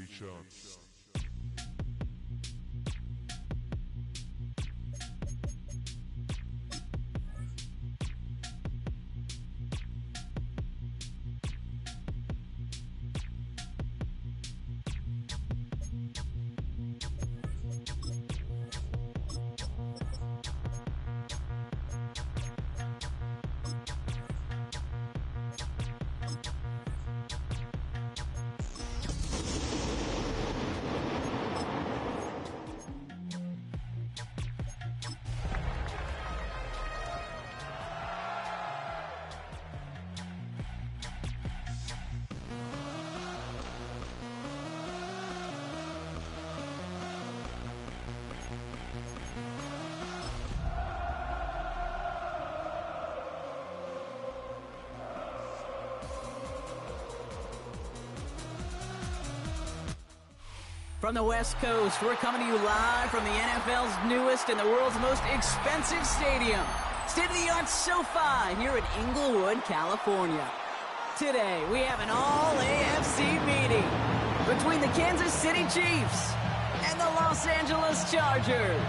PFL26. From the West Coast, we're coming to you live from the NFL's newest and the world's most expensive stadium, state-of-the-art SoFi here in Inglewood, California. Today, we have an all-AFC meeting between the Kansas City Chiefs and the Los Angeles Chargers.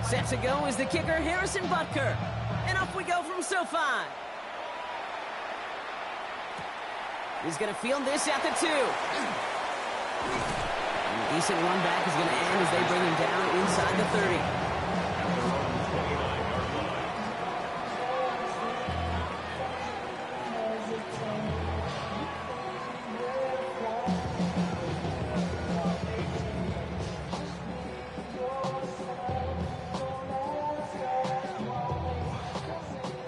Set to go is the kicker, Harrison Butker. And off we go from SoFi. He's going to field this at the 2. And a decent run back is going to end as they bring him down inside the 30.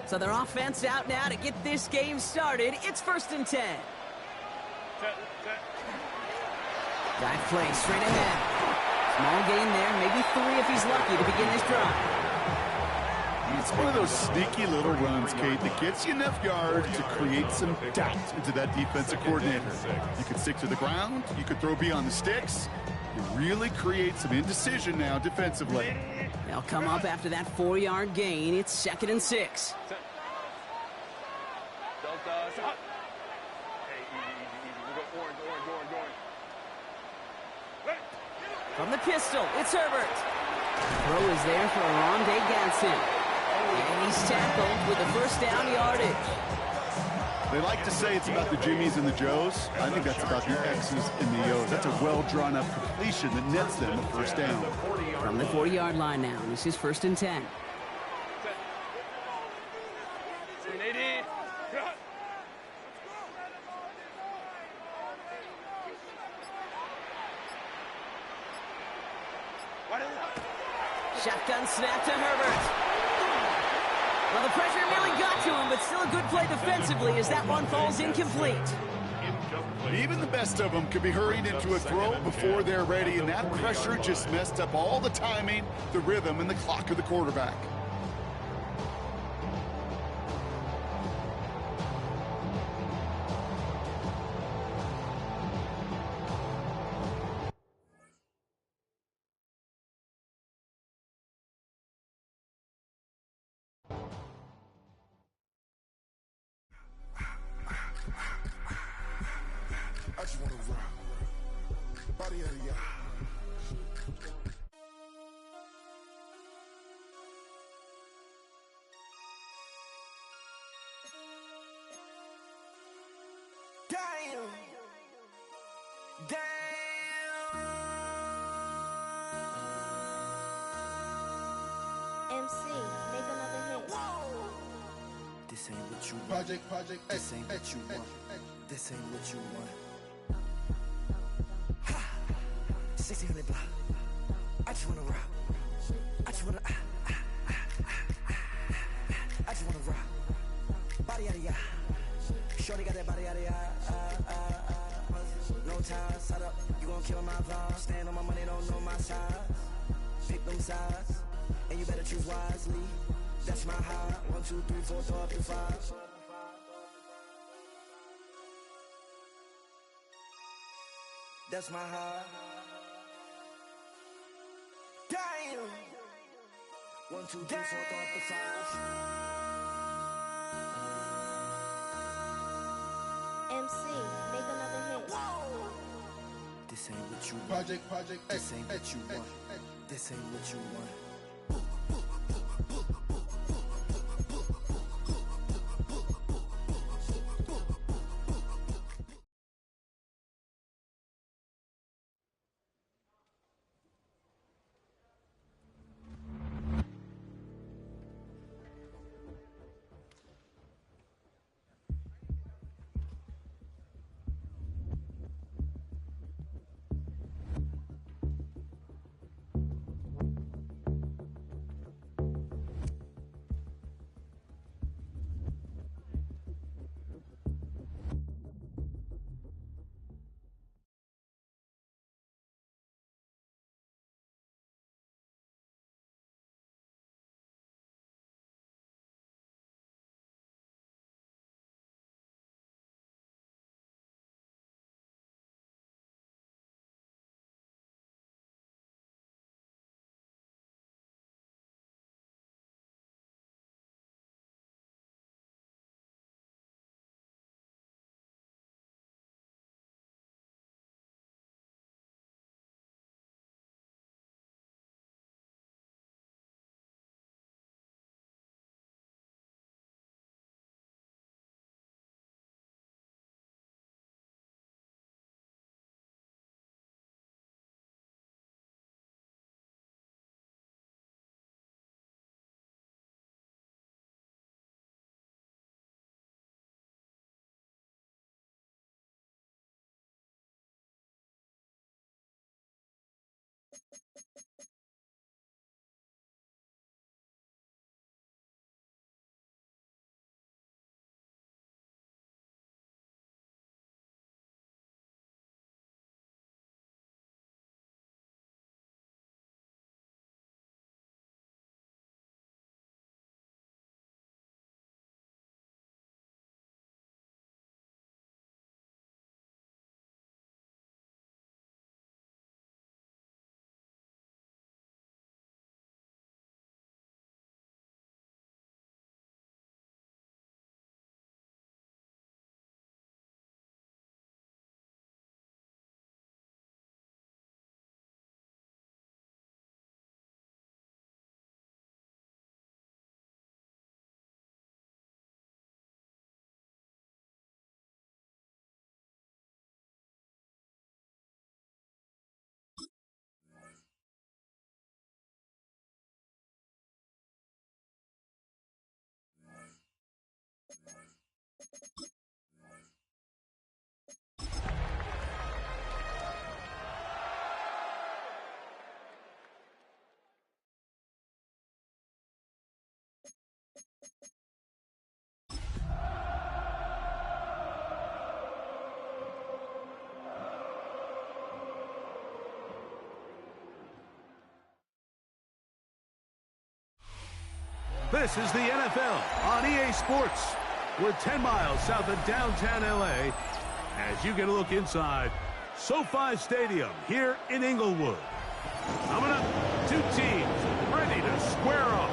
So their offense out now to get this game started. It's 1st and 10. Dive play straight ahead. Small gain there, maybe 3 if he's lucky to begin this drive. It's one of those sneaky little runs, Kate, that gets you enough yard to create some doubt into that defensive coordinator. You could stick to the ground. You could throw beyond the sticks. You really create some indecision now defensively. They'll come up after that 4-yard gain. It's 2nd and 6. From the pistol, it's Herbert. Throw is there for Rondé Gadsden. And he's tackled with the first down yardage. They like to say it's about the Jimmies and the Joes. I think that's about the X's and the O's. That's a well-drawn-up completion that nets them a first down. From the 40-yard line now, this is 1st and 10. Shotgun snap to Herbert. Well, the pressure nearly got to him, but still a good play defensively as that one falls incomplete. Even the best of them could be hurried into a throw before they're ready, and that pressure just messed up all the timing, the rhythm, and the clock of the quarterback. I just wanna rock. Body out of y'all. Damn. MC, make another hit. This ain't what you want. Project This X, ain't X, what you X, want. X. This ain't what you want. Ha! 1600 block. I just wanna rock. I just wanna. I just wanna rock. Body out of ya. Shorty got that body out of ya. No ties, set up. You gon' kill my vibe. Stand on my money, don't know my size. Pick them sides. and you better choose wisely. That's my high. 1, 2, 3, 4, throw up to 5. That's my high. Damn. 1, 2, 3, 4, throw up to 5. MC, make another hit. Whoa. This ain't what you want. Project This ain't what you want. This ain't what you want. This is the NFL on EA Sports. We're 10 miles south of downtown LA as you get a look inside SoFi Stadium here in Inglewood. Coming up, two teams ready to square off.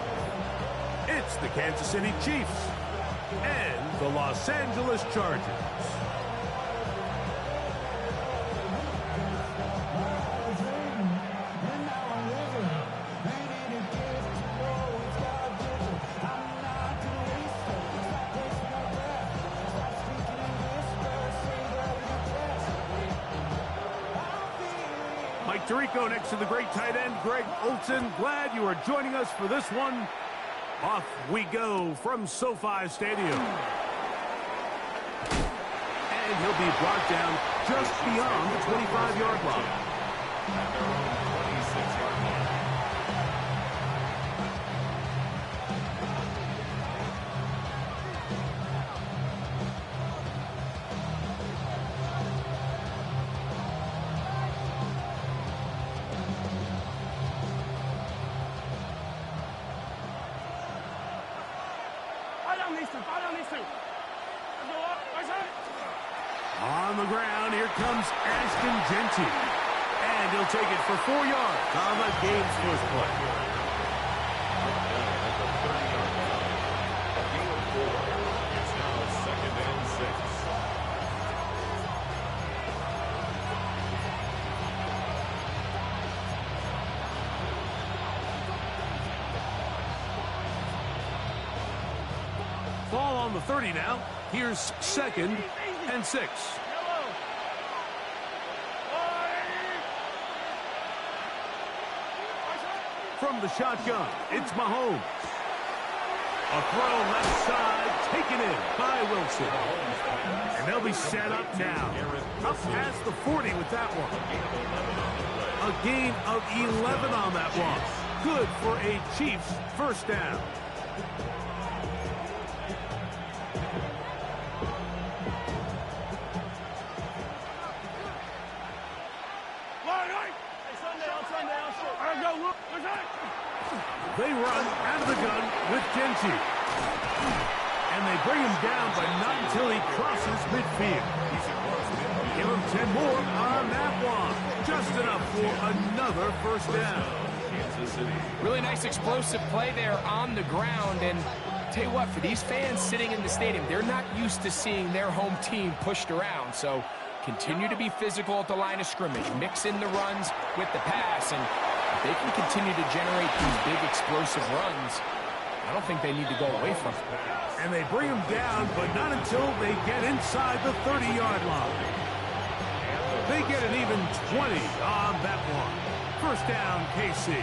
It's the Kansas City Chiefs and the Los Angeles Chargers. Mike Tirico next to the great tight end, Greg Olson. Glad you are joining us for this one. Off we go from SoFi Stadium. And he'll be brought down just beyond the 25-yard line. On the ground, here comes Ashton Genty. And he'll take it for 4 yards on the game's first play. Ball on the 30 now. Here's 2nd and 6. From the shotgun, it's Mahomes. A throw left side, taken in by Wilson. And they'll be set up now. Up past the 40 with that one. A gain of 11 on that one. Good for a Chiefs first down. They run out of the gun with Genty. And they bring him down, but not until he crosses midfield. Give him 10 more on that one. Just enough for another first down. Really nice explosive play there on the ground. And tell you what, for these fans sitting in the stadium, they're not used to seeing their home team pushed around. So continue to be physical at the line of scrimmage. Mix in the runs with the pass. And if they can continue to generate these big explosive runs, I don't think they need to go away from it. And they bring him down, but not until they get inside the 30-yard line. They get an even 20 on that one. First down, KC.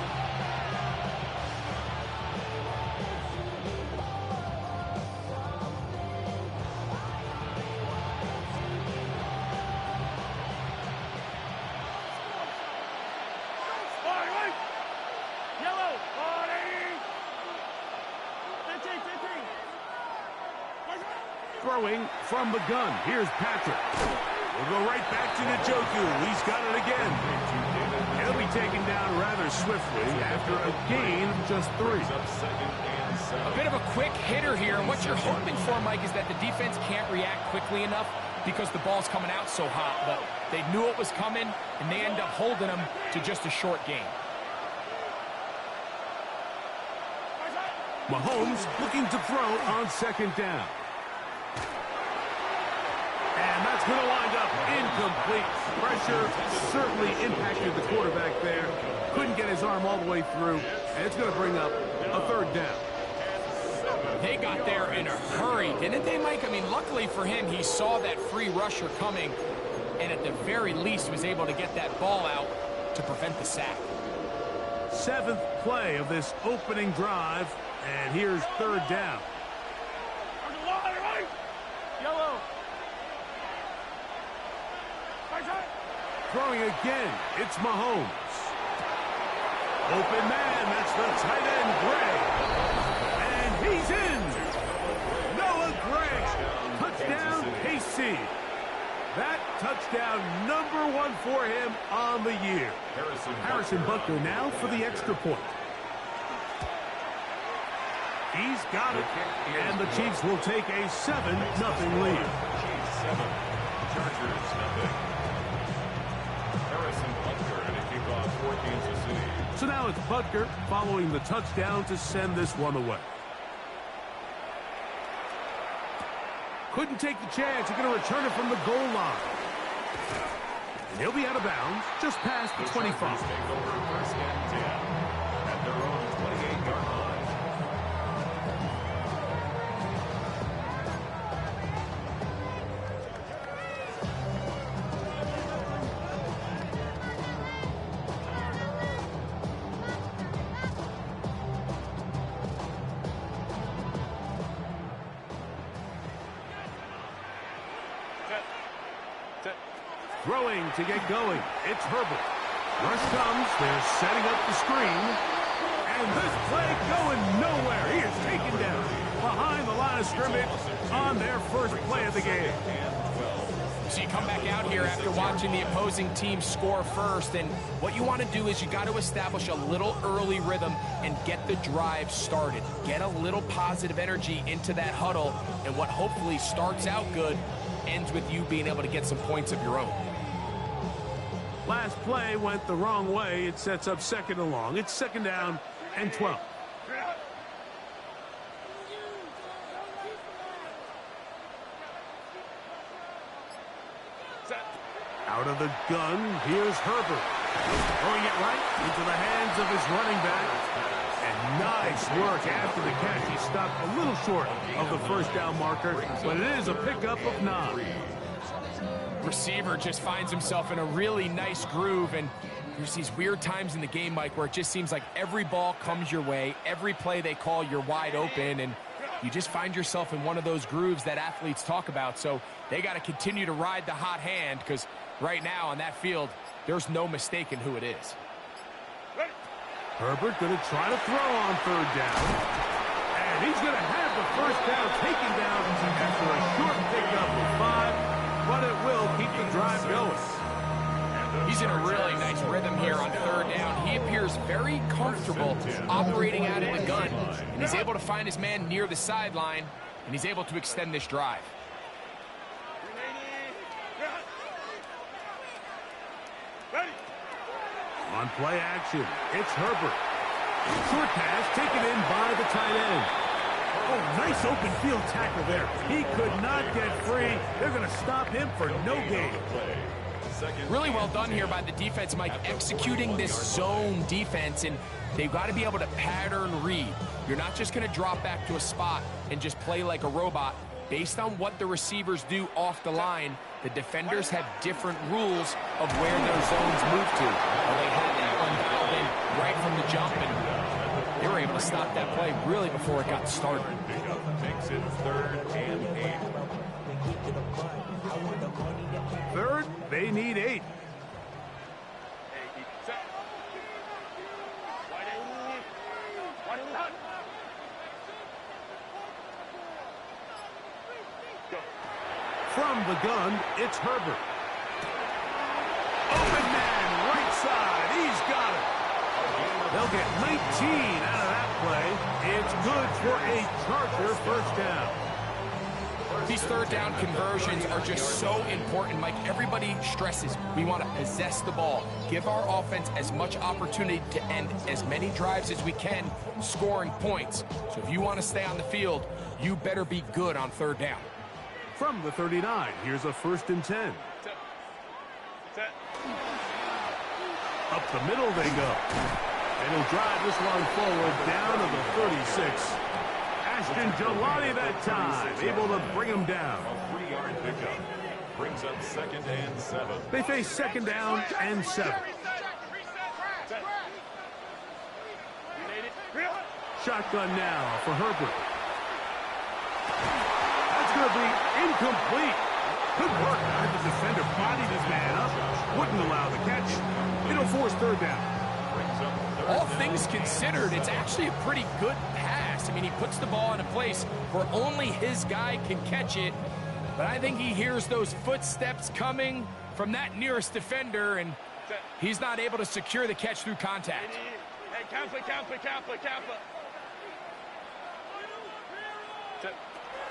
Throwing from the gun. Here's Patrick. We'll go right back to Njoku. He's got it again. He'll be taken down rather swiftly after a gain of just 3. A bit of a quick hitter here, and what you're hoping for, Mike, is that the defense can't react quickly enough because the ball's coming out so hot. But they knew it was coming, and they end up holding them to just a short gain. Mahomes looking to throw on 2nd down. And that's going to wind up incomplete. Pressure certainly impacted the quarterback there. Couldn't get his arm all the way through. And it's going to bring up a 3rd down. They got there in a hurry, didn't they, Mike? I mean, luckily for him, he saw that free rusher coming, and at the very least was able to get that ball out to prevent the sack. 7th play of this opening drive, and here's 3rd down. Throwing again, it's Mahomes. Open man, that's the tight end, Gray. And he's in. Noah Gray. Touchdown, KC. That touchdown number 1 for him on the year. Harrison Butker now for the extra point. He's got it. And the Chiefs will take a 7-0 lead. Chargers, nothing. Harrison Butker and a kickoff for Kansas City. So now it's Butker following the touchdown to send this one away. Couldn't take the chance. He's going to return it from the goal line. And he'll be out of bounds just past the 25. Take over 1st and 10 at their own 28-yard line. Throwing to get going. It's Herbert. Rush comes. They're setting up the screen. And this play going nowhere. He is taken down behind the line of scrimmage on their first play of the game. So you come back out here after watching the opposing team score first, and what you want to do is you got to establish a little early rhythm and get the drive started. Get a little positive energy into that huddle, and what hopefully starts out good ends with you being able to get some points of your own. Last play went the wrong way. It sets up second and long. It's second down and 12. Out of the gun, here's Herbert. Throwing it right into the hands of his running back. And nice work after the catch. He stopped a little short of the first down marker, but it is a pickup of 9. Receiver just finds himself in a really nice groove, and there's these weird times in the game, Mike, where it just seems like every ball comes your way, every play they call, you're wide open, and you just find yourself in one of those grooves that athletes talk about. So they got to continue to ride the hot hand, because right now on that field, there's no mistaking who it is. Herbert going to try to throw on third down. And he's going to have the first down taken down after a short pickup of 5, but it will keep the drive going. He's in a really nice rhythm here on third down. He appears very comfortable operating out of the gun, and he's able to find his man near the sideline, and he's able to extend this drive. On play action, it's Herbert. Short pass taken in by the tight end. Oh, nice open field tackle there. He could not get free. They're going to stop him for no gain. Really well done here by the defense, Mike, executing this zone defense, and they've got to be able to pattern read. You're not just going to drop back to a spot and just play like a robot. Based on what the receivers do off the line, the defenders have different rules of where their zones move to. Well, they had that one dialed in right from the jump, and they were able to stop that play really before it got started. Takes it 3rd and 8. Third, they need 8. From the gun, it's Herbert. Open man, right side. He's got it. They'll get 19 out of that play. It's good for a Charger first down. These third down conversions are just so important, Mike. Everybody stresses we want to possess the ball, give our offense as much opportunity to end as many drives as we can, scoring points. So if you want to stay on the field, you better be good on third down. From the 39, here's a 1st and 10. Up the middle they go. And he'll drive this one forward down to the 36. Ashton Gelati that time, able to bring him down. A 3-yard pickup. Brings up 2nd and 7. They face 2nd down and 7. Shotgun now for Herbert. That's going to be incomplete. Good work. The defender bodied his man up. Wouldn't allow the catch. It'll force third down. All things considered, it's actually a pretty good pass. I mean, he puts the ball in a place where only his guy can catch it. But I think he hears those footsteps coming from that nearest defender, and he's not able to secure the catch through contact. Hey, Kappa.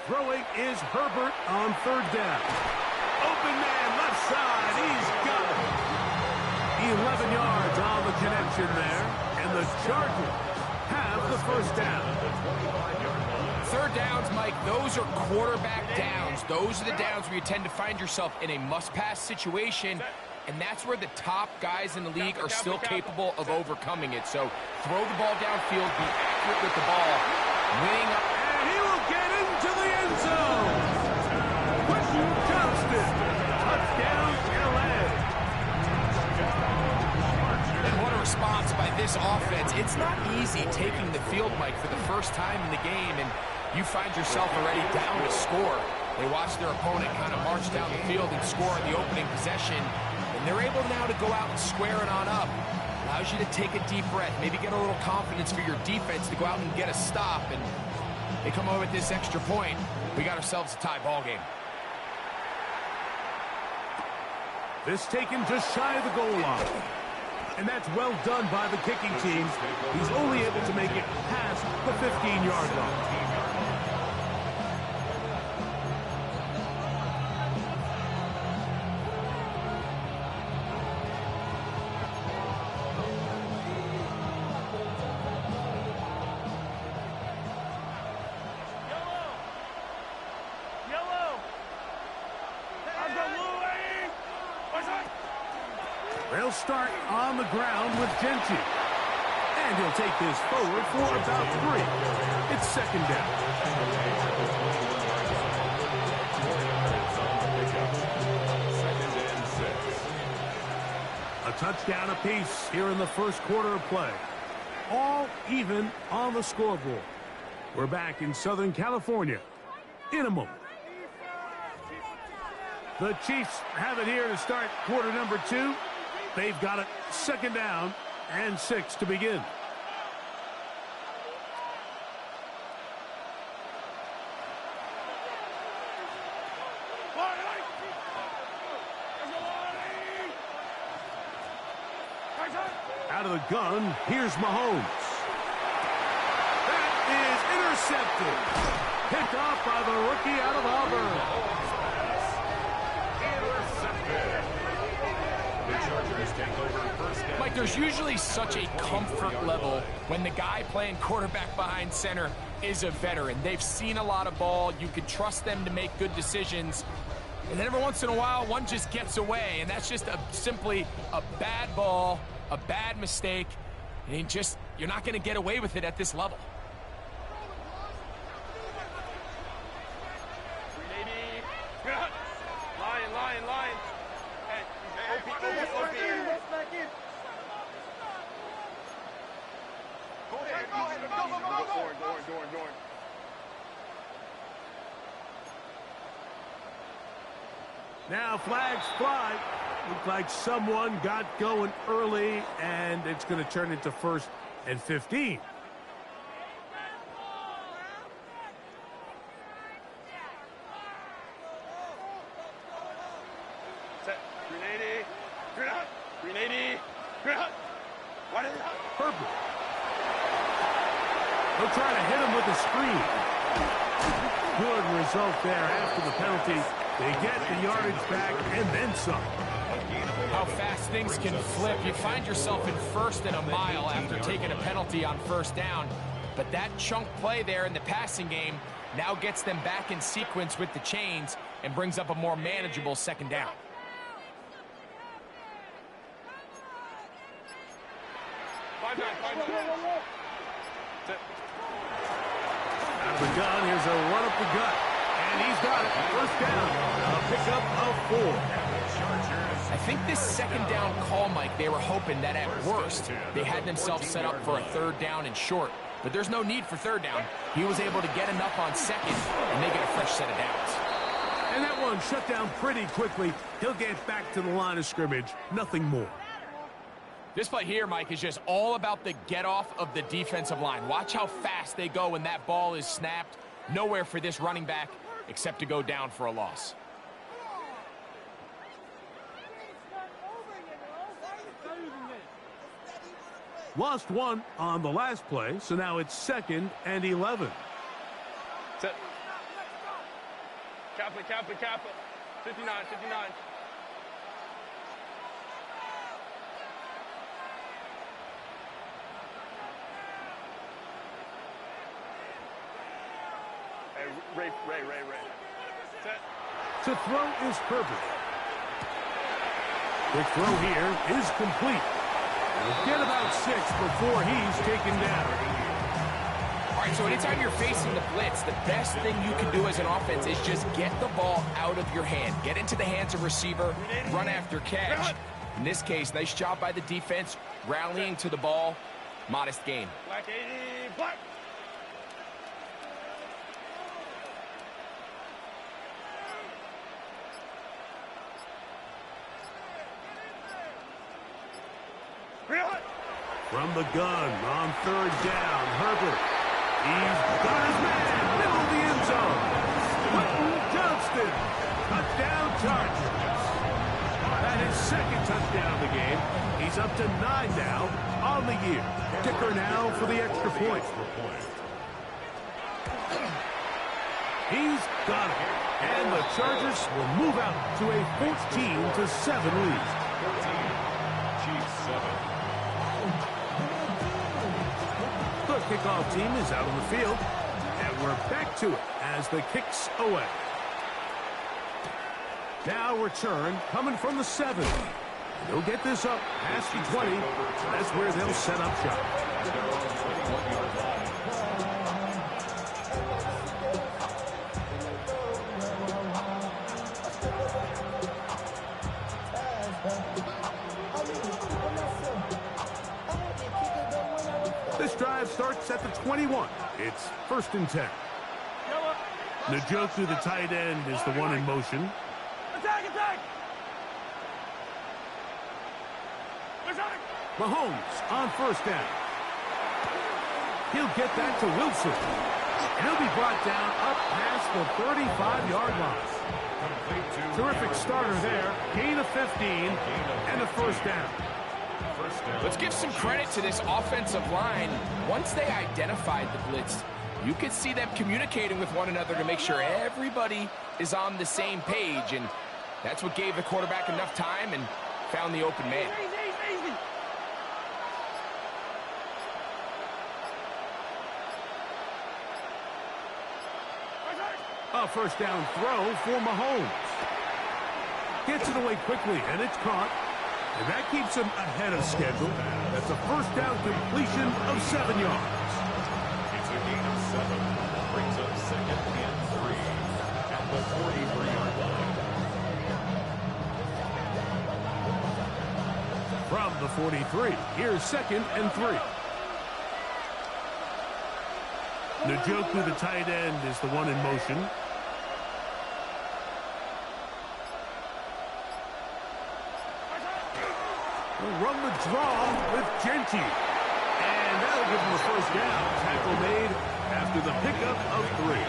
Throwing is Herbert on third down. Open man, left side. He's got it. 11 yards on the connection there. And the Chargers have the first down. Third downs, Mike, those are quarterback downs. Those are the downs where you tend to find yourself in a must-pass situation, and that's where the top guys in the league are still capable of overcoming it. So throw the ball downfield, be accurate with the ball, winning up. And he will get into the end zone. Quentin Johnston, touchdown, LA. And what a response by this offense. It's not easy taking the field, Mike, for the first time in the game, and you find yourself already down to score. They watch their opponent kind of march down the field and score in the opening possession, and they're able now to go out and square it on up. Allows you to take a deep breath, maybe get a little confidence for your defense to go out and get a stop, and they come over with this extra point. We got ourselves a tie ball game. This taken just shy of the goal line. And that's well done by the kicking team. He's only able to make it past the 15-yard line. They'll start on the ground with Genty. And he'll take this forward for about 3. It's second down. A touchdown apiece here in the first quarter of play. All even on the scoreboard. We're back in Southern California in a moment. The Chiefs have it here to start quarter number 2. They've got it second down and 6 to begin. Out of the gun, here's Mahomes. That is intercepted. Picked off by the rookie out of Auburn. Mike, there's usually such a comfort level when the guy playing quarterback behind center is a veteran. They've seen a lot of ball. You can trust them to make good decisions. And then every once in a while, one just gets away, and that's just simply a bad ball, a bad mistake, and you're not going to get away with it at this level. Line. Hey, OP. Go. Now flags fly. Looks like someone got going early, and it's going to turn into 1st and 15. Set. 380. Herbert. They'll try to hit him with a screen. Good result there after the penalty. They get the yardage back and then some. How fast things can flip. You find yourself in 1st and a mile after taking a penalty on 1st down. But that chunk play there in the passing game now gets them back in sequence with the chains and brings up a more manageable 2nd down. Out of the gun, here's a run up the gut. And he's got it. 1st down. A pickup of 4. I think this 2nd down call, Mike, they were hoping that at worst they had themselves set up for a 3rd down and short. But there's no need for 3rd down. He was able to get enough on 2nd and make it a fresh set of downs. And that one shut down pretty quickly. He'll get back to the line of scrimmage. Nothing more. This play here, Mike, is just all about the get-off of the defensive line. Watch how fast they go when that ball is snapped. Nowhere for this running back except to go down for a loss. Lost 1 on the last play, so now it's 2nd and 11. Set. Kappa. 59. Hey, Ray. Set. To throw is Herbert. The throw here is complete. We'll get about 6 before he's taken down. All right, so anytime you're facing the blitz, the best thing you can do as an offense is just get the ball out of your hand. Get into the hands of receiver, run after catch. In this case, nice job by the defense, rallying to the ball. Modest gain. Black 80, black. From the gun on 3rd down, Herbert. He's got his man, middle of the end zone. Quentin Johnston, touchdown Chargers. That is touchdown of the game. He's up to 9 now on the year. Kicker now for the extra point. He's got it. And the Chargers will move out to a 14-7 lead. Chiefs 7. The kickoff team is out on the field. And we're back to it as the kick's away. Now return coming from the 7. They'll get this up past the 20. That's where they'll set up shop. This drive starts at the 21. It's 1st and 10. Njoku, the tight end, is the one in motion. Attack, attack! Mahomes on 1st down. He'll get that to Wilson. And he'll be brought down up past the 35-yard line. Terrific starter there. Gain of 15 and a 1st down. Let's give some credit to this offensive line. Once they identified the blitz, you could see them communicating with one another to make sure everybody is on the same page. And that's what gave the quarterback enough time and found the open man. A 1st down throw for Mahomes. Gets it away quickly, and it's caught. And that keeps him ahead of schedule. That's a 1st down completion of 7 yards. It's a gain of 7. Brings up 2nd and 3 at the 43-yard line. From the 43, here's 2nd and 3. Njoku, the tight end, is the one in motion. We'll run the draw with Genty. And that'll give him a 1st down. Tackle made after the pickup of 3.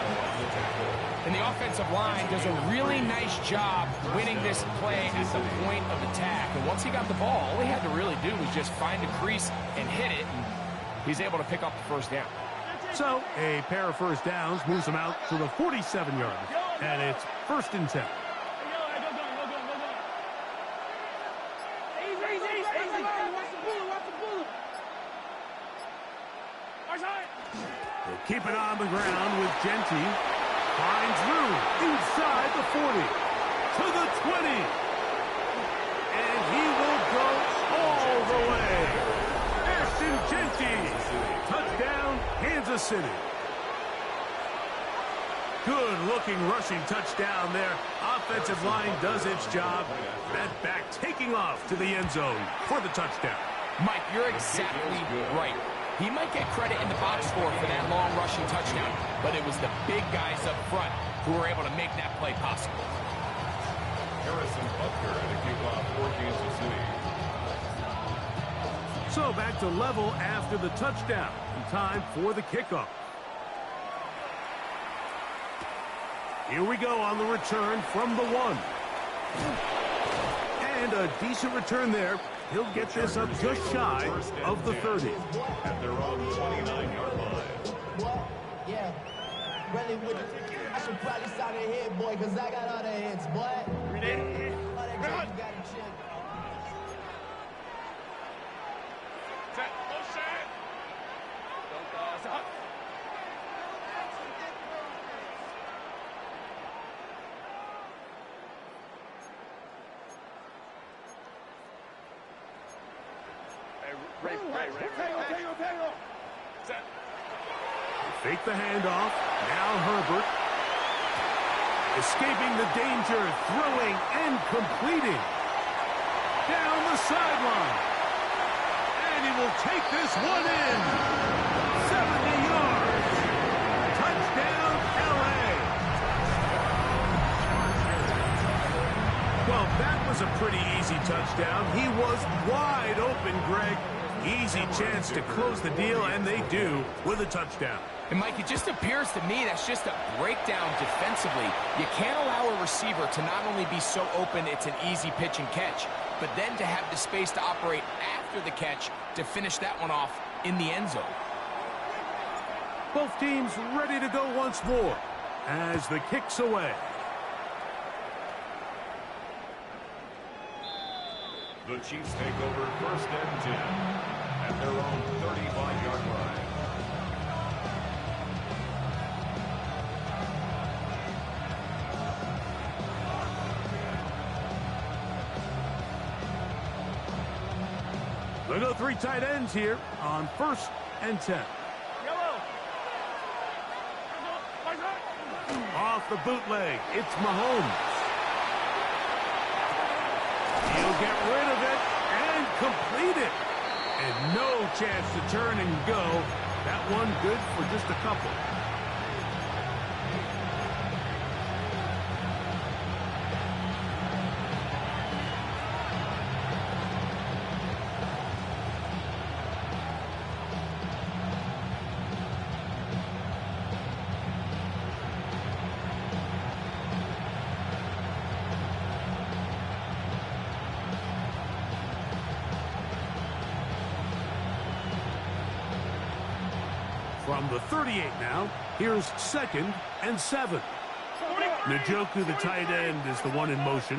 And the offensive line does a really nice job winning this play at the point of attack. And once he got the ball, all he had to really do was just find a crease and hit it. And he's able to pick up the 1st down. So a pair of 1st downs moves him out to the 47-yard. And it's 1st and 10. They'll keep it on the ground with Genty. Finds room inside the 40. To the 20. And he will go all the way. Ashton Genty. Touchdown, Kansas City. Good-looking rushing touchdown there. Offensive line does its job. That back taking off to the end zone for the touchdown. Mike, you're exactly right. He might get credit in the box score for that long rushing touchdown, but it was the big guys up front who were able to make that play possible. Harrison Butker at a kickoff for Kansas City. So back to level after the touchdown. And time for the kickoff. Here we go on the return from the 1. And a decent return there. He'll get this up just shy of the 30. At their own 29-yard line. What? Yeah. Really with it. I should probably sign a hit, boy, because I got all the hits, boy. All that junk you got to check. Set. Oh, shit. Don't cause up. Ray. Set. Fake the handoff. Now Herbert. Escaping the danger. Throwing and completing. Down the sideline. And he will take this one in. 70 yards. Touchdown, L.A. Well, that was a pretty easy touchdown. He was wide open, Greg. Easy chance to close the deal, and they do with a touchdown. And, Mike, it just appears to me that's just a breakdown defensively. You can't allow a receiver to not only be so open it's an easy pitch and catch, but then to have the space to operate after the catch to finish that one off in the end zone. Both teams ready to go once more as the kick's away. The Chiefs take over 1st and 10 at their own 35-yard line. They'll go 3 tight ends here on 1st and 10. Off the bootleg, it's Mahomes. He'll get rid of it and complete it. And no chance to turn and go. That one good for just a couple. From the 38 now, here's 2nd and 7. Njoku, the tight end, is the one in motion.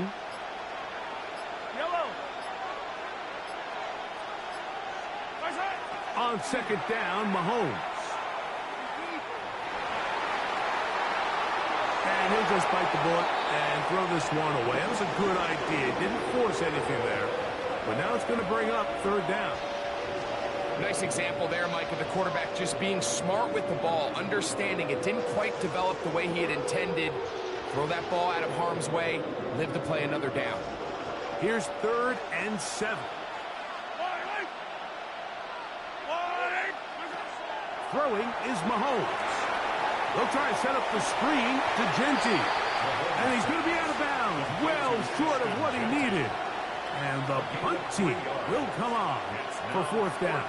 On 2nd down, Mahomes. And he'll just bite the bullet and throw this one away. That was a good idea. Didn't force anything there. But now it's going to bring up 3rd down. Nice example there, Mike, of the quarterback just being smart with the ball, understanding it didn't quite develop the way he had intended. Throw that ball out of harm's way, live to play another down. Here's 3rd and 7. Throwing is Mahomes. They'll try to set up the screen to Genty. And he's going to be out of bounds, well short of what he needed. And the punt team will come on for 4th down.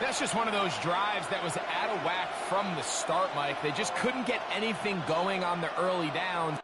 That's just one of those drives that was out of whack from the start, Mike. They just couldn't get anything going on the early downs.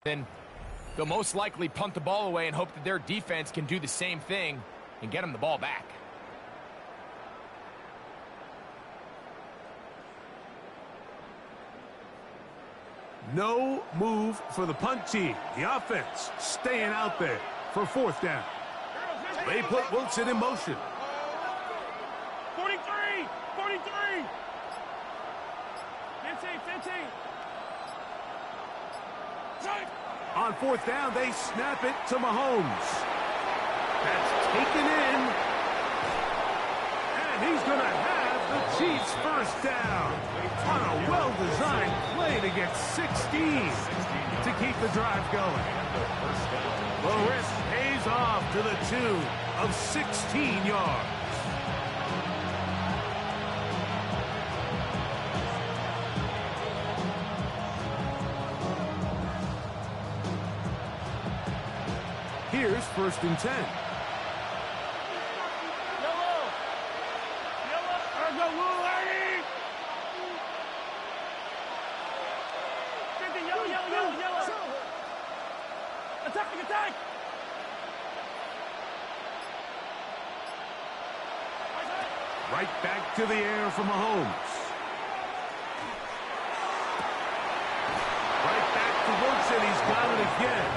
then they'll most likely punt the ball away and hope that their defense can do the same thing and get them the ball back. No move for the punt team. The offense staying out there for fourth down. They put Wilson in motion. 43! 43! 15! On fourth down, they snap it to Mahomes. That's taken in. And he's going to have the Chiefs first down on a well-designed play to get 16 to keep the drive going. The risk pays off to the tune of 16 yards. Here's 1st and 10. Attack! Right back to the air for Mahomes. Right back to Wilson. He's got it again.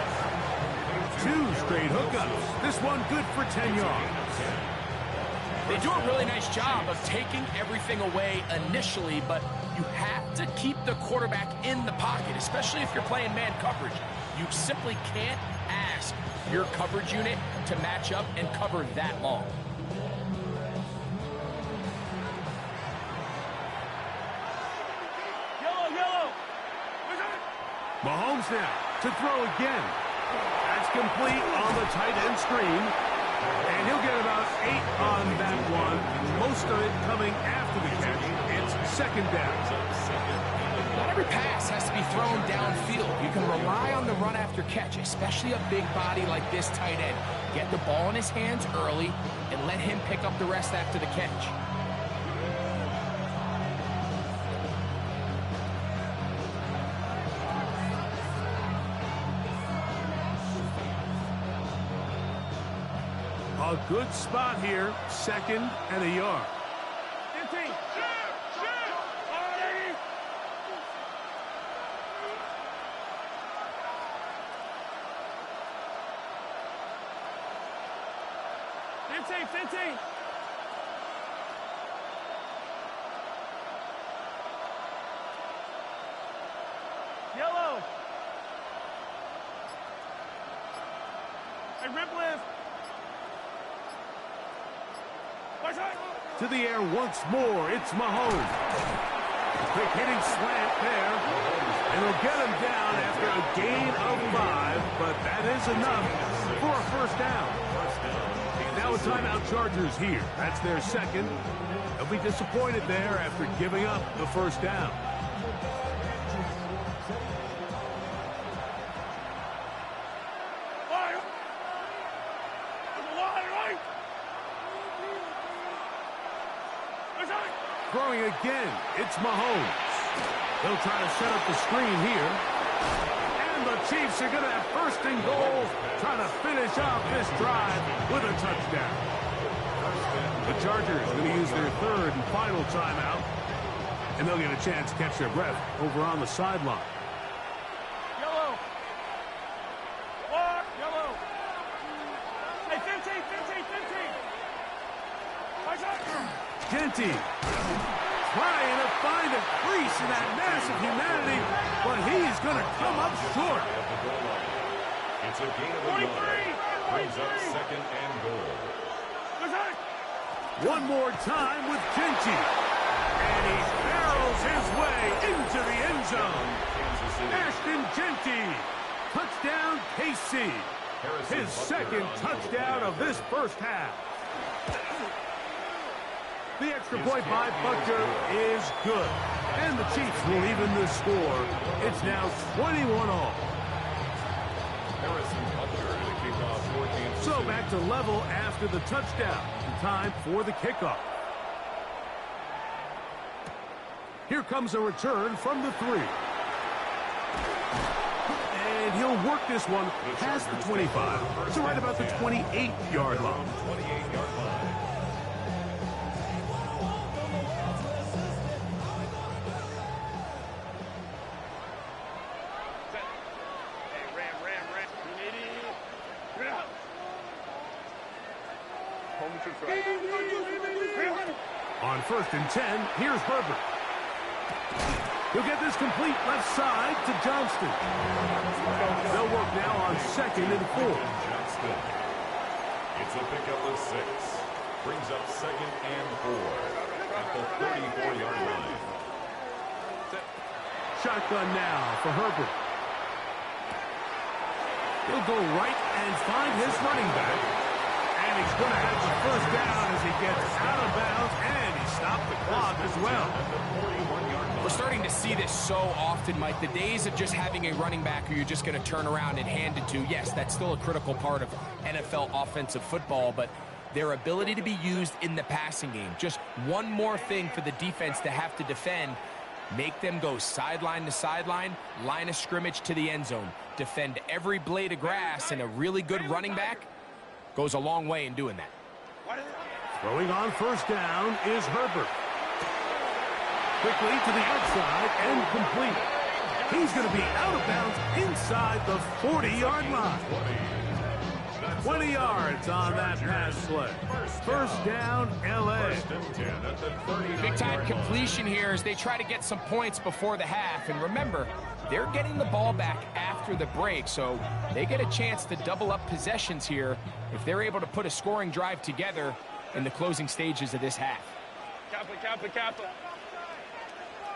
2 straight hookups. This one good for 10 yards. They do a really nice job of taking everything away initially, but you have to keep the quarterback in the pocket, especially if you're playing man coverage. You simply can't ask your coverage unit to match up and cover that long. Yellow! Mahomes now to throw again. That's complete on the tight end screen. And he'll get about 8 on that one. Most of it coming after the catch. It's 2nd down. Not every pass has to be thrown downfield. You can rely on the run after catch, especially a big body like this tight end. Get the ball in his hands early and let him pick up the rest after the catch. A good spot here. 2nd and a yard. 15! Yellow! Hey, rip lift! To the air once more. It's Mahomes. Quick hitting slant there. And he'll get him down after a gain of 5, but that is enough for a 1st down. Now a timeout Chargers here. That's their 2nd. They'll be disappointed there after giving up the 1st down. Throwing again, it's Mahomes. They'll try to set up the screen here. And the Chiefs are going to have 1st and goal, trying to finish off this drive with a touchdown. The Chargers are going to use their 3rd and final timeout, and they'll get a chance to catch their breath over on the sideline. Yellow! Yellow! Hey, 15! Genty trying to find a crease in that mass of humanity, but he's going to come up short. It's a gain of 1 yard. Brings up 2nd and goal. One more time with Genty. And he barrels his way into the end zone. Ashton Genty. Touchdown, KC. His 2nd touchdown of this 1st half. The extra point by Butker is good. And the Chiefs will even the score. It's now 21-all. So back to level after the touchdown. Time for the kickoff. Here comes a return from the 3. And he'll work this one past the 25, so right about the 28-yard line. 28-yard line. On 1st and 10, here's Herbert. He'll get this complete left side to Johnston. They'll work now on 2nd and 4. Johnston. It's a pickup of 6. Brings up 2nd and 4 at the 34-yard line. Shotgun now for Herbert. He'll go right and find his running back. And he's going to have the 1st down as he gets out of bounds, and he stopped the clock as well. We're starting to see this so often, Mike. The days of just having a running back who you're just going to turn around and hand it to, yes, that's still a critical part of NFL offensive football, but their ability to be used in the passing game. Just one more thing for the defense to have to defend. Make them go sideline to sideline, line of scrimmage to the end zone. Defend every blade of grass, and a really good running back goes a long way in doing that. Throwing on 1st down is Herbert. Quickly to the outside and complete. He's going to be out of bounds inside the 40-yard line. 20 yards on that pass play. 1st down, L.A. Big-time completion here as they try to get some points before the half. And remember, they're getting the ball back after the break, so they get a chance to double up possessions here if they're able to put a scoring drive together in the closing stages of this half. Kaplan.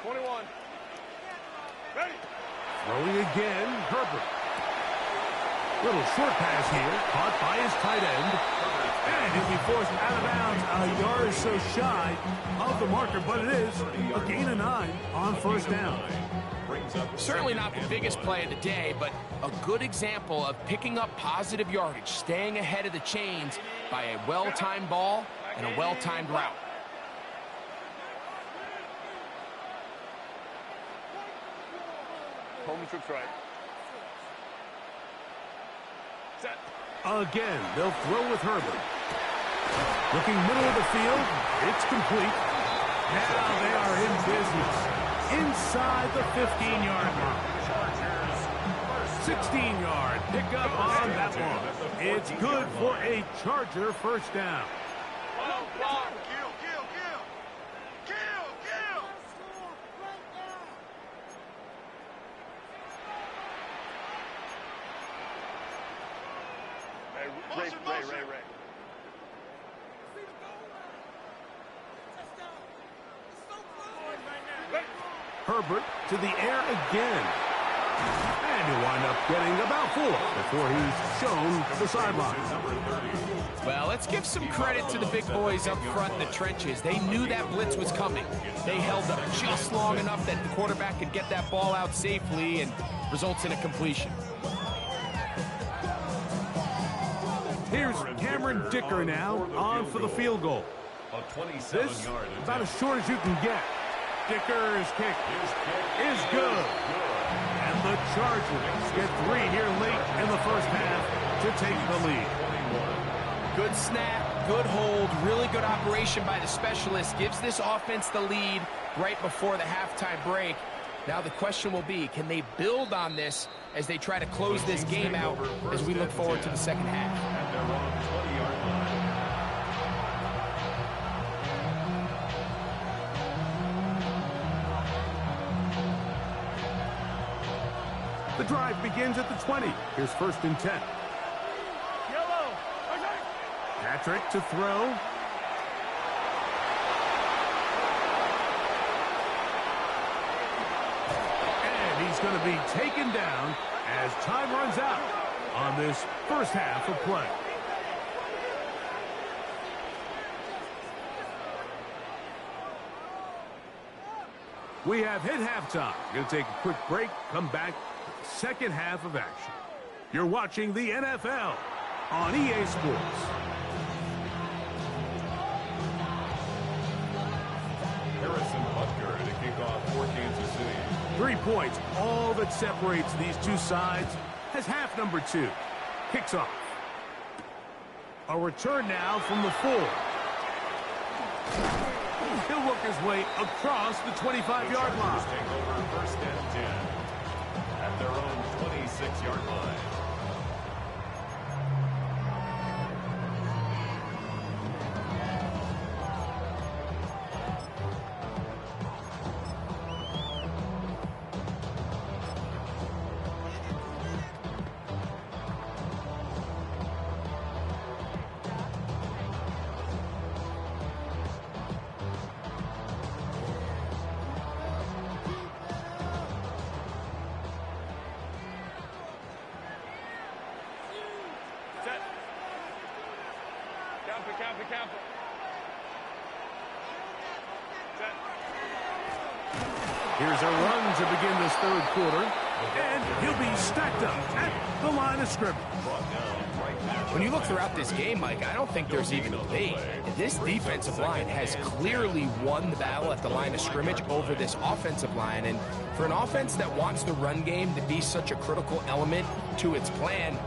21. Ready. Throwing again, Herbert. Little short pass here, caught by his tight end. And he'll be forced out of bounds a yard or so shy of the marker, but it is a gain of 9 on 1st down. Certainly not the biggest play of the day, but a good example of picking up positive yardage, staying ahead of the chains by a well-timed ball and a well-timed route. Home trips right. Set. Again, they'll throw with Herbert. Looking middle of the field, it's complete. Now they are in business. Inside the 15-yard line. 16-yard pickup on that one. It's good for a Charger 1st down. Ray. Herbert to the air again. And he'll wind up getting about 4 before he's shown the sideline. Well, let's give some credit to the big boys up front in the trenches. They knew that blitz was coming. They held up just long enough that the quarterback could get that ball out safely and results in a completion. Here's Cameron Dicker now on for the field goal. This about as short as you can get. Dicker's kick is good. And the Chargers get 3 here late in the 1st half to take the lead. Good snap, good hold, really good operation by the specialist. Gives this offense the lead right before the halftime break. Now the question will be, can they build on this as they try to close this game out as we look forward to the 2nd half? The drive begins at the 20. Here's 1st and 10. Yellow. Patrick to throw. And he's going to be taken down as time runs out on this 1st half of play. We have hit halftime. Going to take a quick break, come back with the 2nd half of action. You're watching the NFL on EA Sports. Harrison Butker to kick off for Kansas City. 3 points, all that separates these two sides. has half number 2. Kicks off. A return now from the 4. He'll work his way across the 25-yard line. Take over first and 10 at their own 26-yard line. Camp. Set. Here's a run to begin this third quarter. And he'll be stacked up at the line of scrimmage. When you look throughout this game, Mike, I don't think there's even a debate. This defensive line has clearly won the battle at the line of scrimmage over this offensive line. And for an offense that wants the run game to be such a critical element to its plan,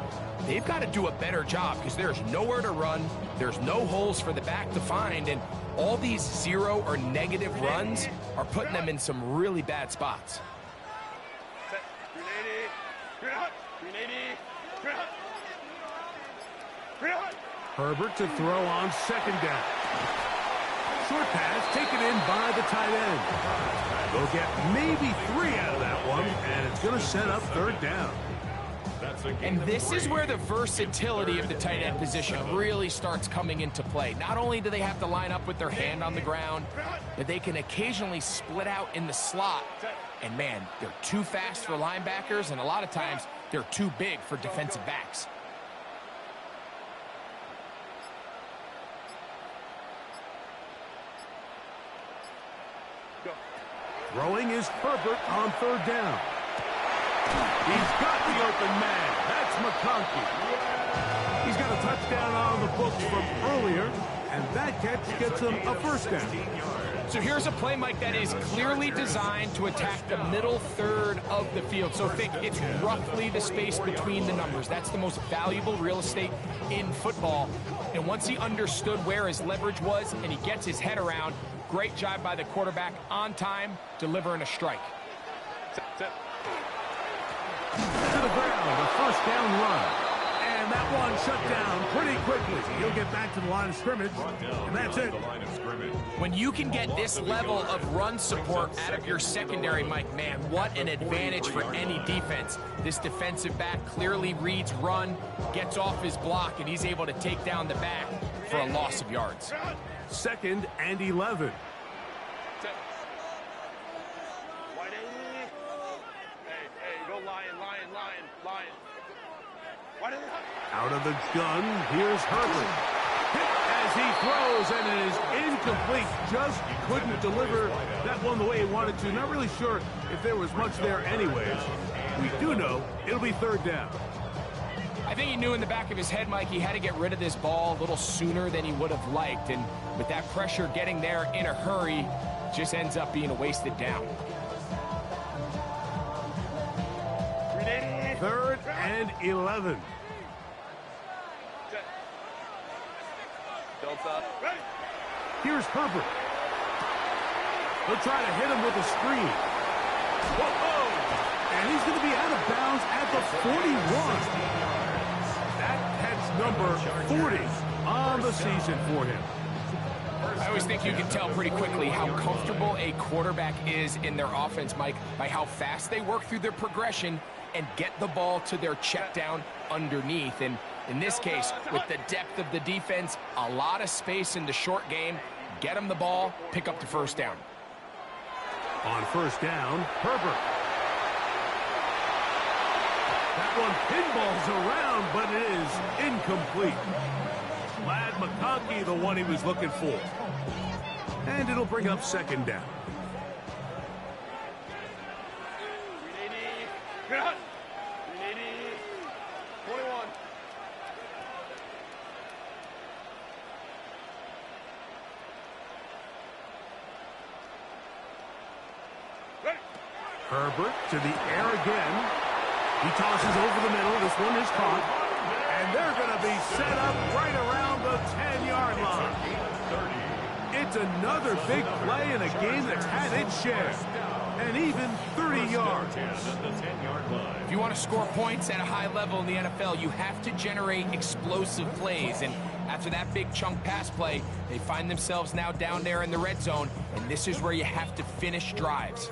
they've got to do a better job because there's nowhere to run. There's no holes for the back to find. And all these zero or negative runs are putting them in some really bad spots. Set. 380. Herbert to throw on second down. Short pass taken in by the tight end. They'll get maybe 3 out of that one, and it's going to set up third down. And this is where the versatility of the tight end position really starts coming into play. Not only do they have to line up with their hand on the ground, but they can occasionally split out in the slot. And man, they're too fast for linebackers, and a lot of times they're too big for defensive backs. Throwing is Herbert on third down. He's got the open man. That's McConkey. He's got a touchdown on the books from earlier, and that catch gets him a first down. So here's a play, Mike, that is clearly designed to attack the middle third of the field. So think it's roughly the space between the numbers. That's the most valuable real estate in football. And once he understood where his leverage was and he gets his head around, great job by the quarterback on time, delivering a strike. Set. To the ground, a first down run. And that one shut down pretty quickly. He'll get back to the line of scrimmage, and that's it. When you can get this level of run support out of your secondary, Mike, man, what an advantage for any defense. This defensive back clearly reads run, gets off his block, and he's able to take down the back for a loss of yards. 2nd and 11. Set. Wide 80. Hey, go lion. Wide 80. Out of the gun, here's Herbert. Hit as he throws, and it is incomplete. Just couldn't deliver that one the way he wanted to. Not really sure if there was much there anyways. We do know it'll be third down. I think he knew in the back of his head, Mike, he had to get rid of this ball a little sooner than he would have liked. And with that pressure getting there in a hurry, just ends up being a wasted down. 3rd and 11. Built up. Ready. Here's Herbert. They'll try to hit him with a screen. Whoa! And he's going to be out of bounds at the 41. That catch number 40 on the season for him. I always think you can tell pretty quickly how comfortable a quarterback is in their offense, Mike, by how fast they work through their progression and get the ball to their check down underneath. And in this case, with the depth of the defense, a lot of space in the short game, get them the ball, pick up the first down. On first down, Herbert. That one pinballs around, but it is incomplete. Glad McConkey, the one he was looking for. And it'll bring up second down. 380. 21. Herbert to the air again. He tosses over the middle. This one is caught. And they're going to be set up right around the 10-yard line. It's another big play in a game that's had its share. And even 30 yards. If you want to score points at a high level in the NFL, you have to generate explosive plays. And after that big chunk pass play, they find themselves now down there in the red zone. And this is where you have to finish drives.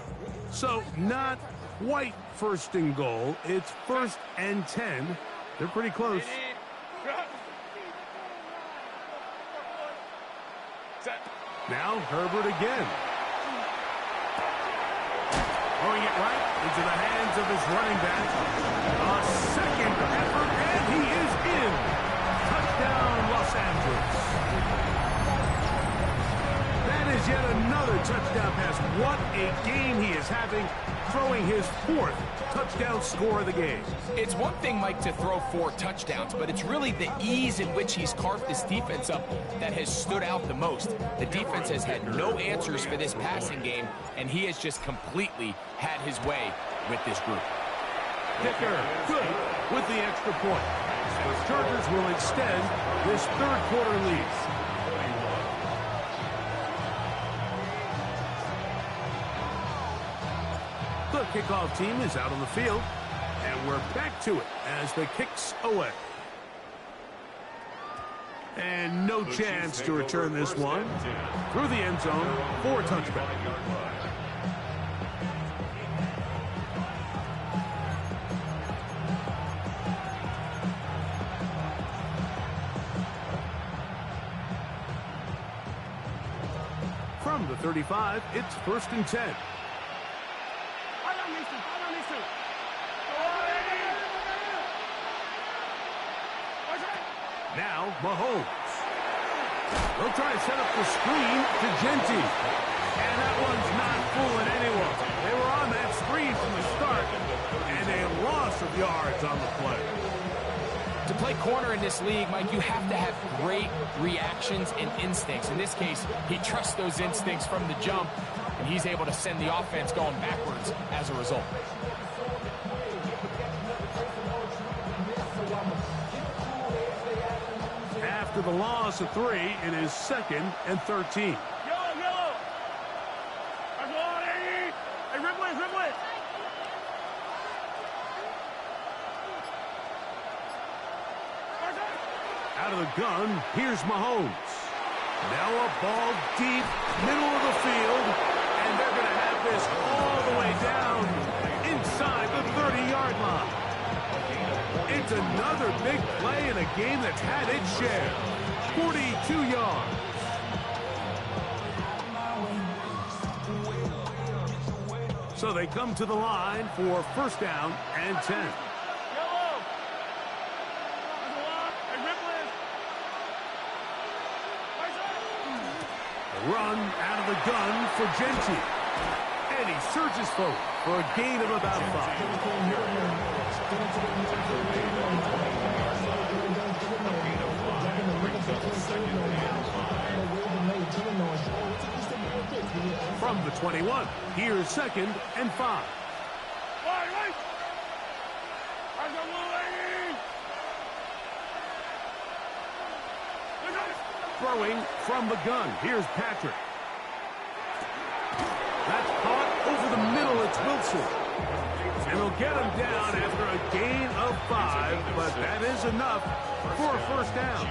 So not quite first and goal. It's 1st and 10. They're pretty close. Now Herbert again. Throwing it right into the hands of his running back. A second effort, and he is in. Touchdown, Los Angeles. That is yet another touchdown pass. What a game he is having, throwing his 4th touchdown score of the game. It's one thing, Mike, to throw 4 touchdowns, but it's really the ease in which he's carved this defense up that has stood out the most. The defense has had no answers for this passing game, and he has just completely had his way with this group. Kicker, good with the extra point. The Chargers will extend this 3rd quarter lead. The kickoff team is out on the field, and we're back to it as the kick's away. And no chance to return this one through the end zone for a touchback. From the 35, it's 1st and 10. Now, Mahomes. They'll try to set up the screen to Genty. And that one's not fooling anyone. They were on that screen from the start, and a loss of yards on the play. To play corner in this league, Mike, you have to have great reactions and instincts. In this case, he trusts those instincts from the jump, and he's able to send the offense going backwards as a result. After the loss of 3, it is 2nd and 13. Yellow. Hey, Ripley. Out of the gun, here's Mahomes. Now a ball deep, middle of the field, and they're going to have this all the way down inside the 30-yard line. It's another big play in a game that's had its share. 42 yards. So they come to the line for 1st down and 10. Run out of the gun for Genty. And he surges forward for a gain of about 5. From the 21, here's 2nd and 5. Throwing from the gun. Here's Patrick. That's caught over the middle. It's Wilson. And they'll get him down after a gain of 5, but that is enough for a 1st down.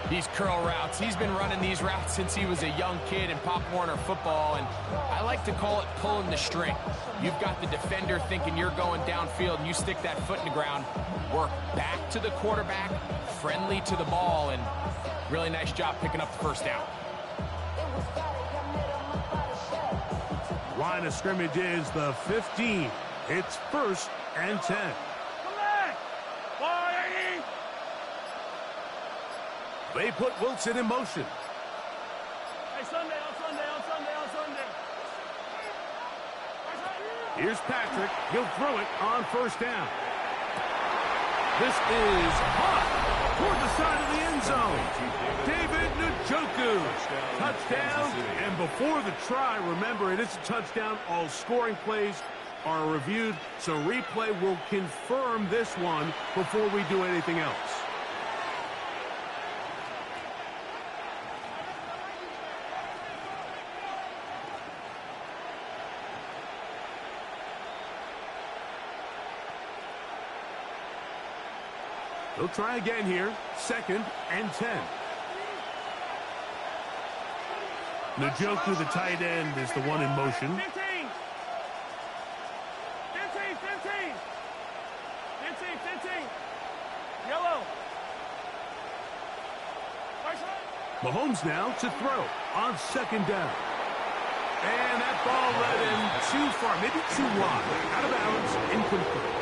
These curl routes, he's been running these routes since he was a young kid in Pop Warner football, and I like to call it pulling the string. You've got the defender thinking you're going downfield, and you stick that foot in the ground, work back to the quarterback, friendly to the ball, and really nice job picking up the 1st down. Line of scrimmage is the 15. It's 1st and 10. They put Wilson in motion. Hey, Sunday. Here's Patrick. He'll throw it on 1st down. This is hot toward the side of the end zone. David Njoku. Touchdown. And before the try, remember, it is a touchdown. All scoring plays are reviewed, so replay will confirm this one before we do anything else. They'll try again here. 2nd and 10. Njoku, the tight end, is the one in motion. 15. 15. 15. 15. Yellow. Mahomes now to throw on 2nd down. And that ball led him too far, maybe too wide. Out of bounds, incomplete.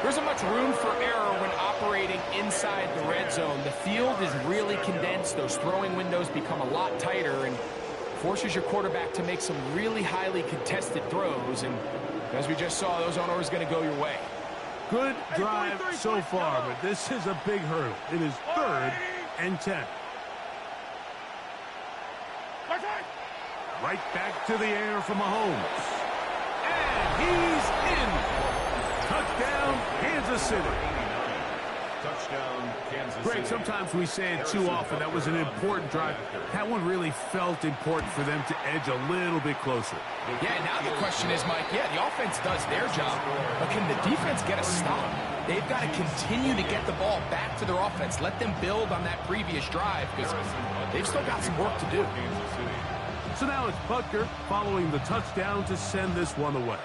There isn't much room for error when operating inside the red zone. The field is really condensed. Those throwing windows become a lot tighter and forces your quarterback to make some really highly contested throws. And as we just saw, those aren't always going to go your way. Good drive so far, but this is a big hurdle. It is 3rd and 10. Right back to the air for Mahomes. And he's in. Touchdown, Kansas City. Touchdown, Kansas City. Greg, sometimes we say it too often. That was an important drive. That one really felt important for them to edge a little bit closer. Yeah, now the question is, Mike, the offense does their job, but can the defense get a stop? They've got to continue to get the ball back to their offense. Let them build on that previous drive because they've still got some work to do. So now it's Butker following the touchdown to send this one away.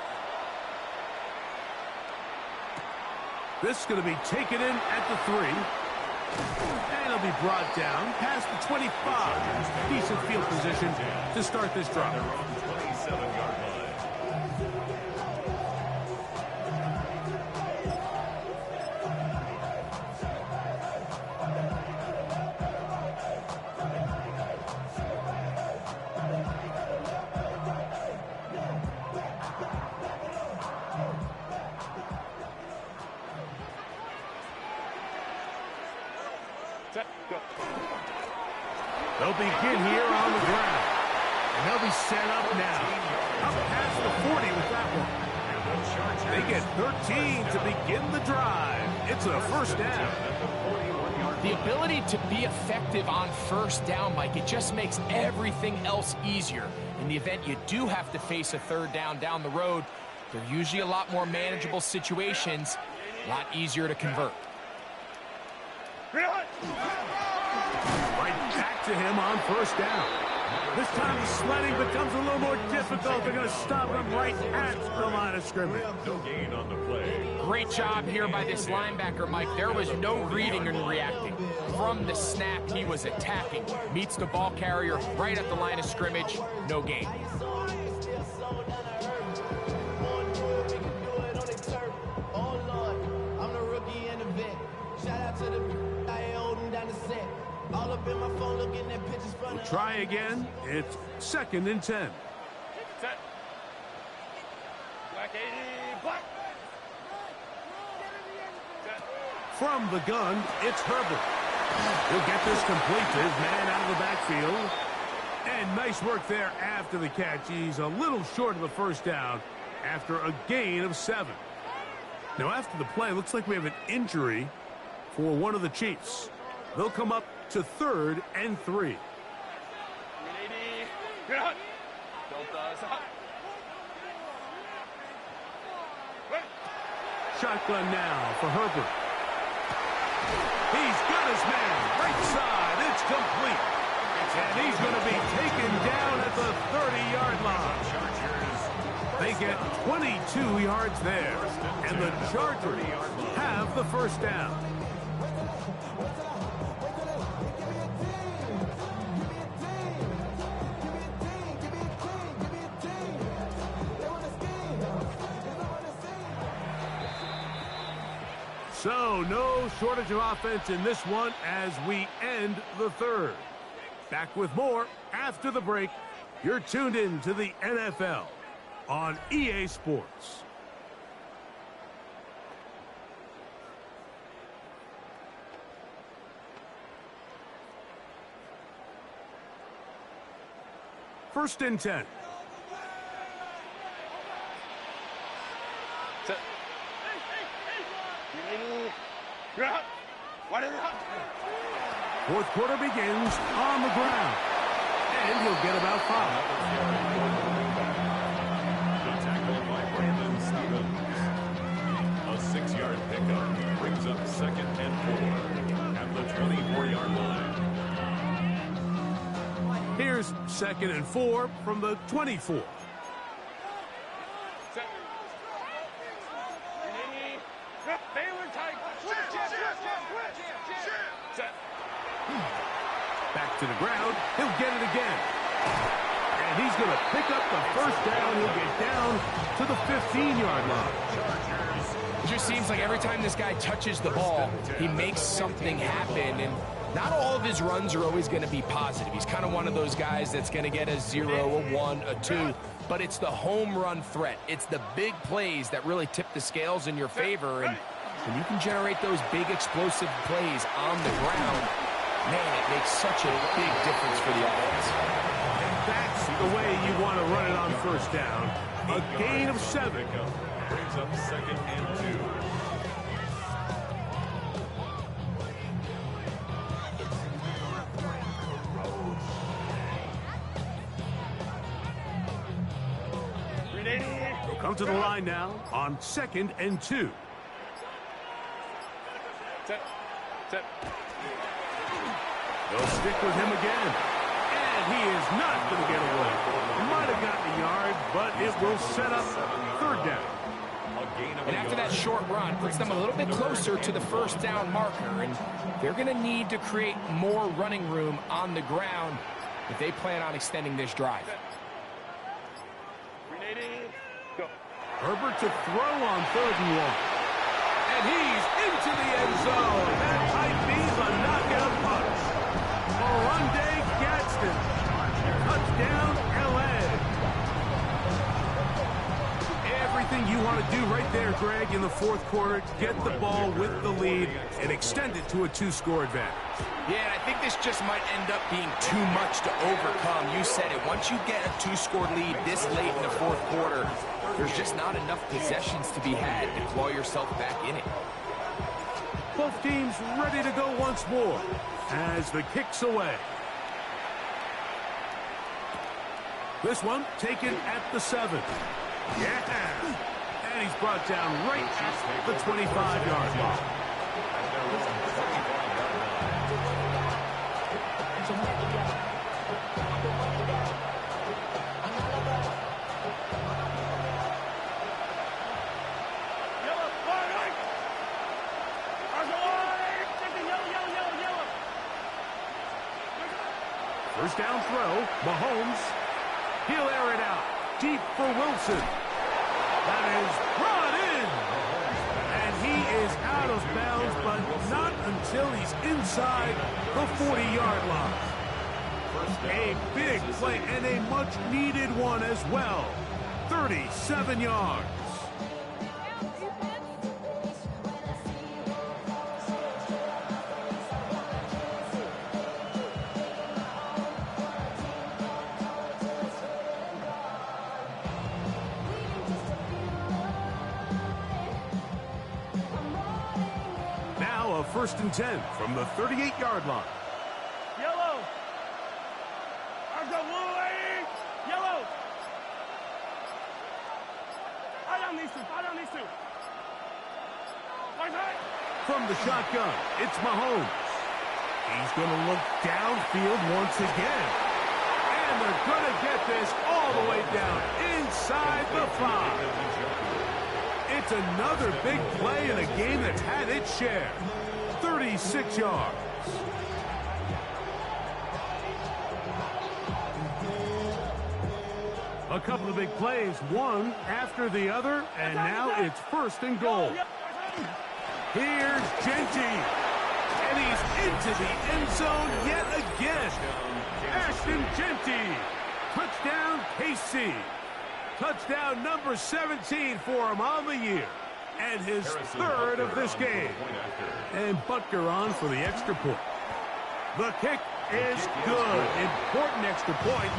This is going to be taken in at the 3. And it'll be brought down past the 25. Decent field position to start this drive. 27-yard line. They'll begin here on the ground. And they'll be set up now. Up past the 40 with that one. They get 13 to begin the drive. It's a 1st down. The ability to be effective on 1st down, Mike, it just makes everything else easier. In the event you do have to face a 3rd down the road, they're usually a lot more manageable situations, a lot easier to convert. Right back to him on 1st down. This time the sledding becomes a little more difficult. They're going to stop him right at the line of scrimmage. No gain on the play. Great job here by this linebacker, Mike. There was no reading and reacting. From the snap, he was attacking. Meets the ball carrier right at the line of scrimmage. No gain. We'll try again. It's 2nd and 10. Set. Black 80. Black. Set. From the gun, it's Herbert. He'll get this complete to his man out of the backfield. And nice work there after the catch. He's a little short of the 1st down after a gain of 7. Now after the play, looks like we have an injury for one of the Chiefs. They'll come up to 3rd and 3. Shotgun now for Herbert. He's got his man. Right side. It's complete. And he's going to be taken down at the 30-yard line. They get 22 yards there. And the Chargers have the 1st down. So, no shortage of offense in this one as we end the 3rd. Back with more after the break. You're tuned in to the NFL on EA Sports. First and 10. Fourth quarter begins on the ground. And he'll get about 5. The tackle by Brandon Stevens. A 6-yard pickup brings up 2nd and 4 at the 24-yard line. Here's 2nd and 4 from the 24. Back to the ground. He'll get it again. And he's going to pick up the first down. He'll get down to the 15-yard line. It just seems like every time this guy touches the ball, he makes something happen. And not all of his runs are always going to be positive. He's kind of one of those guys that's going to get a 0, a 1, a 2. But it's the home run threat. It's the big plays that really tip the scales in your favor. And when you can generate those big explosive plays on the ground, man, it makes such a big difference for the offense. And that's the way you want to run it on first down. A gain of 7. Brings up 2nd and 2. He'll come to the line now on 2nd and 2. They'll stick with him again. And he is not going to get away. Might have gotten a yard, but it will set up 3rd down. And after that short run, puts them a little bit closer to the first down marker. And they're going to need to create more running room on the ground if they plan on extending this drive. Herbert to throw on 3rd and 1. And he's into the end zone. That might be the knockout punch. Oronde Gadsden. Touchdown, L.A. Everything you want to do right there, Greg, in the 4th quarter. Get the ball with the lead and extend it to a 2-score advantage. Yeah, and I think this just might end up being too much to overcome. You said it. Once you get a 2-score lead this late in the 4th quarter, there's just not enough possessions to be had to claw yourself back in it. Both teams ready to go once more as the kick's away. This one taken at the 7. Yeah! And he's brought down right at the 25-yard line. First down throw, Mahomes. He'll air it out, deep for Wilson. That is brought in. And he is out of bounds, but not until he's inside the 40-yard line. A big play and a much-needed one as well. 37 yards. Now a 1st and 10 from the 38-yard line. Yellow. Yellow. Fight on these two. From the shotgun, it's Mahomes. He's going to look downfield once again. And they're going to get this all the way down inside the 5. It's another big play in a game that's had its share. 36 yards. A couple of big plays, one after the other, and now it's 1st and goal. Here's Genty, and he's into the end zone yet again. Ashton Genty, touchdown KC. Touchdown number 17 for him on the year, and his 3rd of this game. And Butker on for the extra point. The kick is good. Important extra point.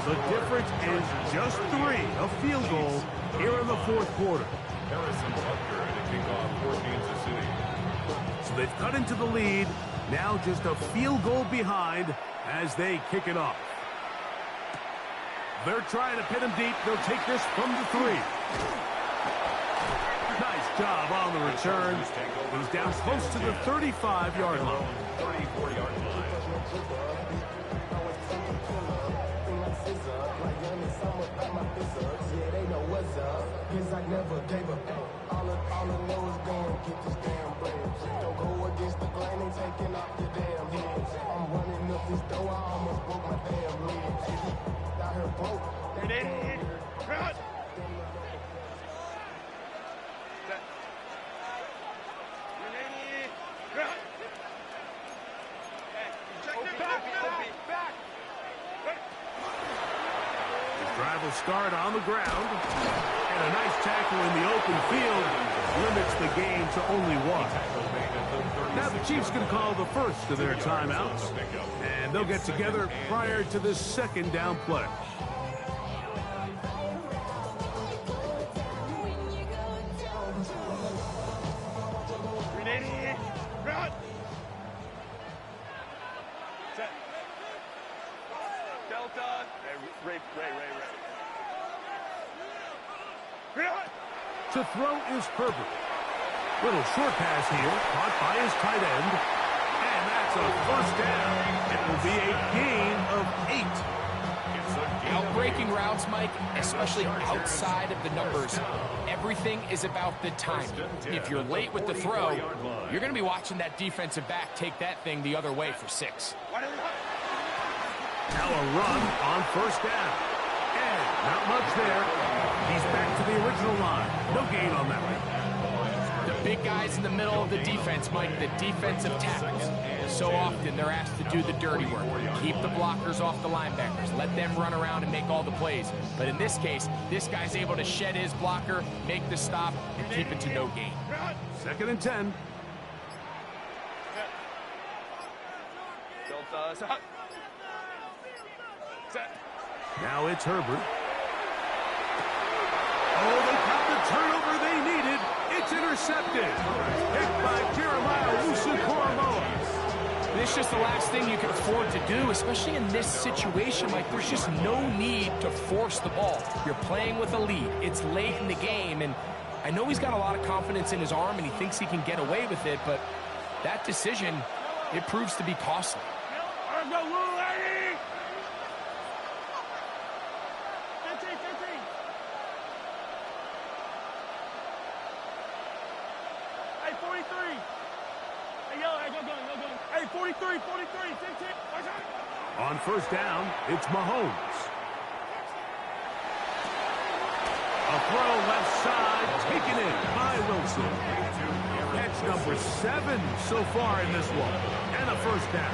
The difference is just 3, a field goal here in the 4th quarter. Harrison Butker to kick off for Kansas City. So they've cut into the lead. Now just a field goal behind as they kick it off. They're trying to pin him deep. They'll take this from the 3. Nice job on the return. He's down close to the 35-yard line. 34-yard line. Drive will start on the ground. And a nice tackle in the open field limits the game to only 1. Now the Chiefs can call the first of their timeouts. And they'll get together prior to this second down play. To throw is Herbert. Little short pass here, caught by his tight end. And that's a first down. It will be a gain of 8. Out-breaking routes, Mike, especially outside of the numbers, everything is about the timing. If you're late with the throw, you're going to be watching that defensive back take that thing the other way for 6. Now a run on first down. And not much there. He's back to the original line. No gain on that one. The big guys in the middle of the defense, Mike, the defensive tackles. So often they're asked to do the dirty work. Keep the blockers off the linebackers. Let them run around and make all the plays. But in this case, this guy's able to shed his blocker, make the stop, and keep it to no gain. 2nd and 10. Now it's Herbert. Oh, they got the turnover they needed. It's intercepted. Picked by Jeremiah Wusu-Koromoa. This is just the last thing you can afford to do, especially in this situation. Like, there's just no need to force the ball. You're playing with a lead. It's late in the game, and I know he's got a lot of confidence in his arm, and he thinks he can get away with it, but that decision, it proves to be costly. Hey, 43, 15. On first down, it's Mahomes. A throw left side, taken in by Wilson. Catch number 7 so far in this one. And a first down.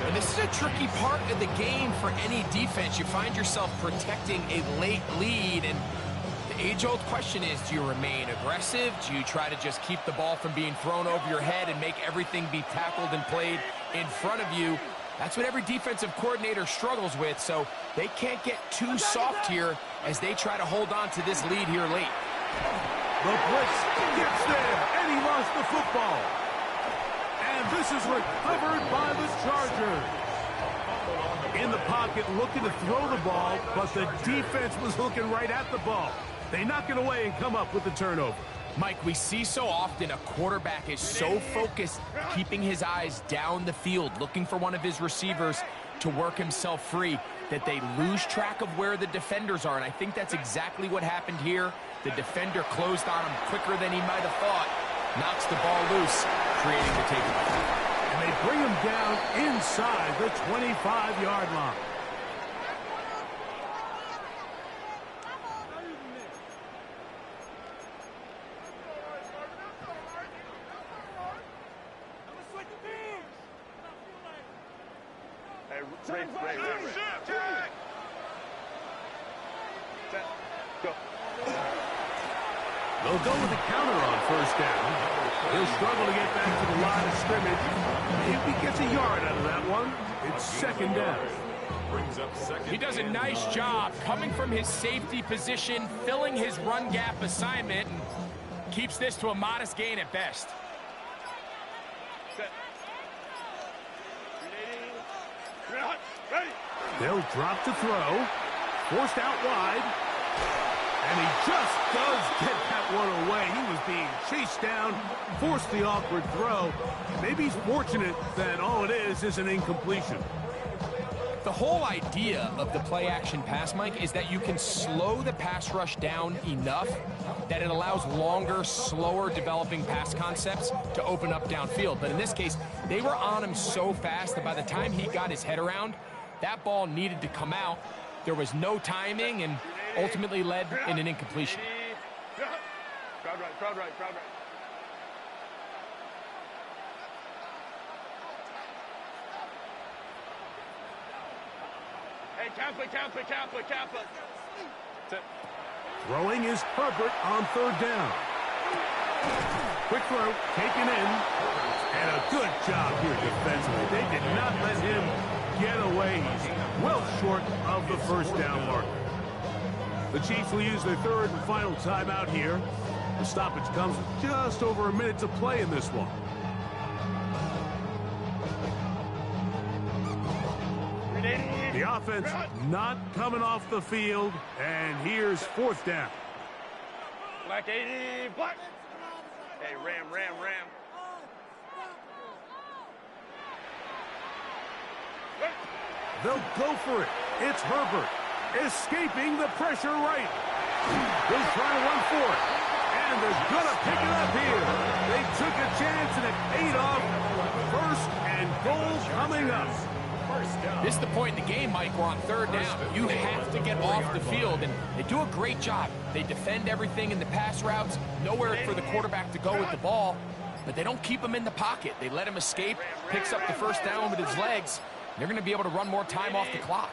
And this is a tricky part of the game for any defense. You find yourself protecting a late lead, and the age-old question is, do you remain aggressive? Do you try to just keep the ball from being thrown over your head and make everything be tackled and played in front of you? That's what every defensive coordinator struggles with, so they can't get too soft here as they try to hold on to this lead here late. The blitz gets there, and he lost the football. And this is recovered by the Chargers. In the pocket, looking to throw the ball, but the defense was looking right at the ball. They knock it away and come up with the turnover. Mike, we see so often a quarterback is so focused, keeping his eyes down the field, looking for one of his receivers to work himself free, that they lose track of where the defenders are. And I think that's exactly what happened here. The defender closed on him quicker than he might have thought, knocks the ball loose, creating the takeaway. And they bring him down inside the 25-yard line. They'll go with a counter on first down. He'll struggle to get back to the line of scrimmage. If he gets a yard out of that one, it's second down. He does a nice job coming from his safety position, filling his run gap assignment, and keeps this to a modest gain at best. They'll drop to throw. Forced out wide. And he just does get that one away. He was being chased down, forced the awkward throw. Maybe he's fortunate that all it is an incompletion. The whole idea of the play-action pass, Mike, is that you can slow the pass rush down enough that it allows longer, slower developing pass concepts to open up downfield. But in this case, they were on him so fast that by the time he got his head around, that ball needed to come out. There was no timing and ultimately led in an incompletion. Crowd right, crowd right, crowd right. Hey, Kappa. Throwing is Herbert on third down. Quick throw, taken in. And a good job here defensively. They did not let him get away. He's well short of the first down mark. The Chiefs will use their third and final timeout here. The stoppage comes with just over a minute to play in this one. The offense not coming off the field, and here's fourth down. Black 80, black. Hey, ram. They'll go for it. It's Herbert escaping the pressure right. He's trying to run for it. And they're going to pick it up here. They took a chance and it paid off. First and goal coming up. This is the point in the game, Mike, we're on third down. You have to get off the field, and they do a great job. They defend everything in the pass routes, nowhere for the quarterback to go with the ball, but they don't keep him in the pocket. They let him escape, picks up the first down with his legs. They're going to be able to run more time off the clock.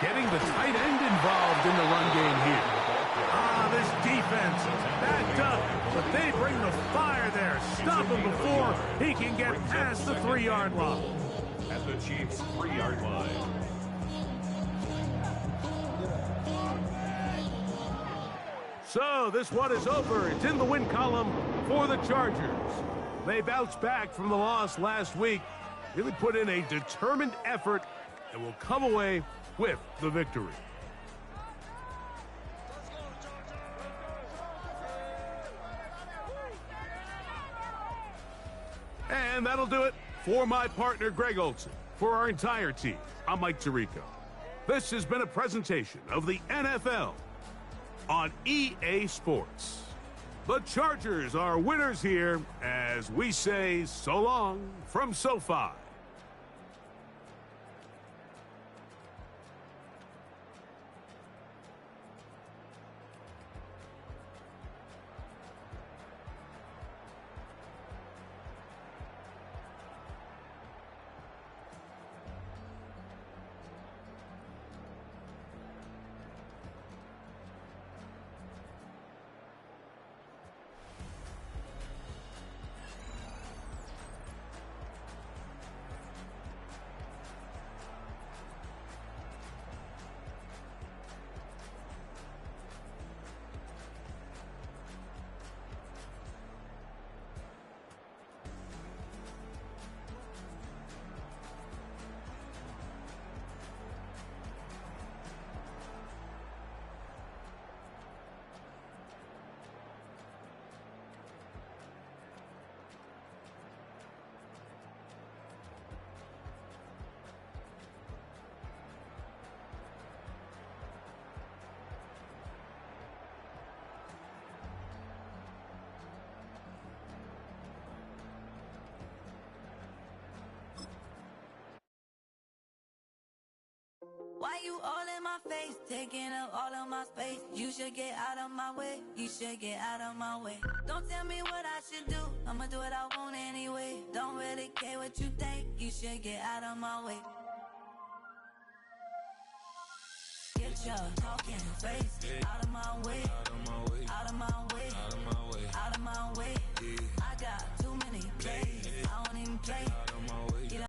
Getting the tight end involved in the run game here. This defense, backed up, but they bring the fire there. Stop him before he can get past the 3-yard line. At the Chiefs' 3-yard line. So this one is over. It's in the win column for the Chargers. They bounced back from the loss last week, really put in a determined effort, and will come away with the victory. And that'll do it for my partner, Greg Olson. For our entire team, I'm Mike Tirico. This has been a presentation of the NFL on EA Sports. The Chargers are winners here as we say so long from SoFi. Why you all in my face, taking up all of my space? You should get out of my way, you should get out of my way. Don't tell me what I should do, I'ma do what I want anyway. Don't really care what you think, you should get out of my way. Get your talking face out of my way.